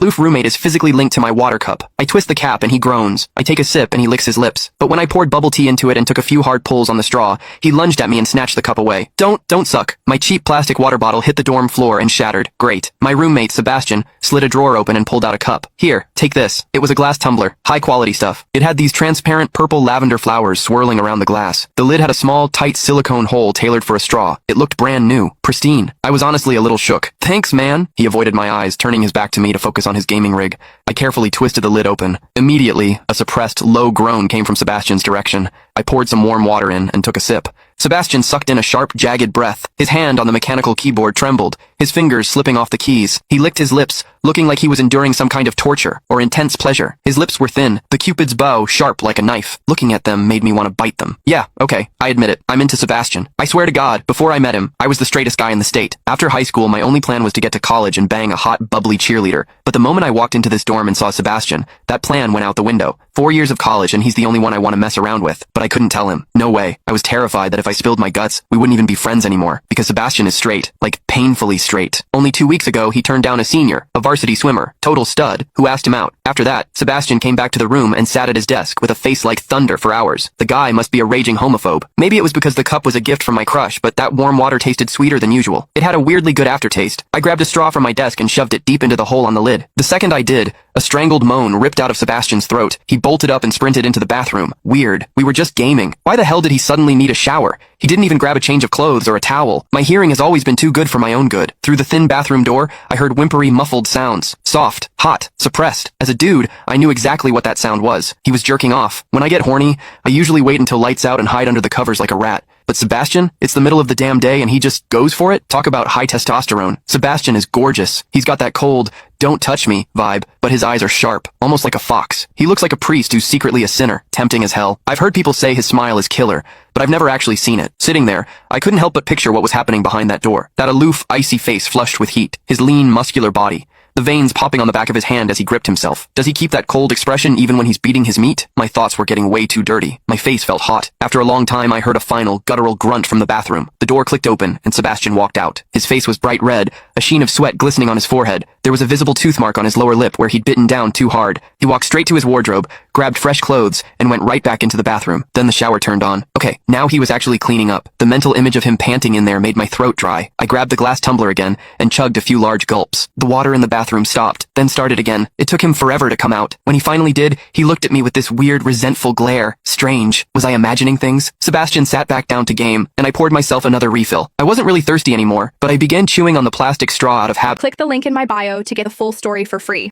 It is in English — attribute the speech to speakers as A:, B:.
A: Loof roommate is physically linked to my water cup. I twist the cap and he groans. I take a sip and he licks his lips. But when I poured bubble tea into it and took a few hard pulls on the straw, he lunged at me and snatched the cup away. Don't suck. My cheap plastic water bottle hit the dorm floor and shattered. Great. My roommate, Sebastian, slid a drawer open and pulled out a cup. Here, take this. It was a glass tumbler. High quality stuff. It had these transparent purple lavender flowers swirling around the glass. The lid had a small, tight silicone hole tailored for a straw. It looked brand new. Pristine. I was honestly a little shook. Thanks, man. He avoided my eyes, turning his back to me to focus on his gaming rig. I carefully twisted the lid open. Immediately, a suppressed, low groan came from Sebastian's direction. I poured some warm water in and took a sip. Sebastian sucked in a sharp, jagged breath. His hand on the mechanical keyboard trembled, his fingers slipping off the keys. He licked his lips, looking like he was enduring some kind of torture or intense pleasure. His lips were thin, the Cupid's bow sharp like a knife. Looking at them made me want to bite them. Yeah, okay, I admit it. I'm into Sebastian. I swear to God, before I met him, I was the straightest guy in the state. After high school, my only plan was to get to college and bang a hot, bubbly cheerleader. But the moment I walked into this dorm and saw Sebastian, that plan went out the window. 4 years of college and he's the only one I want to mess around with. But I couldn't tell him. No way. I was terrified that if I spilled my guts, we wouldn't even be friends anymore. Because Sebastian is straight. Like, painfully straight. Only 2 weeks ago, he turned down a senior, a varsity swimmer, total stud, who asked him out. After that, Sebastian came back to the room and sat at his desk with a face like thunder for hours. The guy must be a raging homophobe. Maybe it was because the cup was a gift from my crush, but that warm water tasted sweeter than usual. It had a weirdly good aftertaste. I grabbed a straw from my desk and shoved it deep into the hole on the lid. The second I did, a strangled moan ripped out of Sebastian's throat. He bolted up and sprinted into the bathroom. Weird. We were just gaming. Why the hell did he suddenly need a shower? He didn't even grab a change of clothes or a towel. My hearing has always been too good for my own good. Through the thin bathroom door, I heard whimpery, muffled sounds. Soft, hot, suppressed. As a dude, I knew exactly what that sound was. He was jerking off. When I get horny, I usually wait until lights out and hide under the covers like a rat. But Sebastian, it's the middle of the damn day and he just goes for it? Talk about high testosterone. Sebastian is gorgeous. He's got that cold, don't touch me vibe, but his eyes are sharp, almost like a fox. He looks like a priest who's secretly a sinner, tempting as hell. I've heard people say his smile is killer, but I've never actually seen it. Sitting there, I couldn't help but picture what was happening behind that door. That aloof, icy face flushed with heat, his lean, muscular body. The veins popping on the back of his hand as he gripped himself. Does he keep that cold expression even when he's beating his meat? My thoughts were getting way too dirty. My face felt hot. After a long time, I heard a final, guttural grunt from the bathroom. The door clicked open, and Sebastian walked out. His face was bright red, a sheen of sweat glistening on his forehead. There was a visible tooth mark on his lower lip where he'd bitten down too hard. He walked straight to his wardrobe, grabbed fresh clothes, and went right back into the bathroom. Then the shower turned on. Okay, now he was actually cleaning up. The mental image of him panting in there made my throat dry. I grabbed the glass tumbler again and chugged a few large gulps. The water in the bathroom stopped, then started again. It took him forever to come out. When he finally did, he looked at me with this weird, resentful glare. Strange. Was I imagining things? Sebastian sat back down to game, and I poured myself another refill. I wasn't really thirsty anymore, but I began chewing on the plastic straw out of habit.
B: Click the link in my bio to get the full story for free.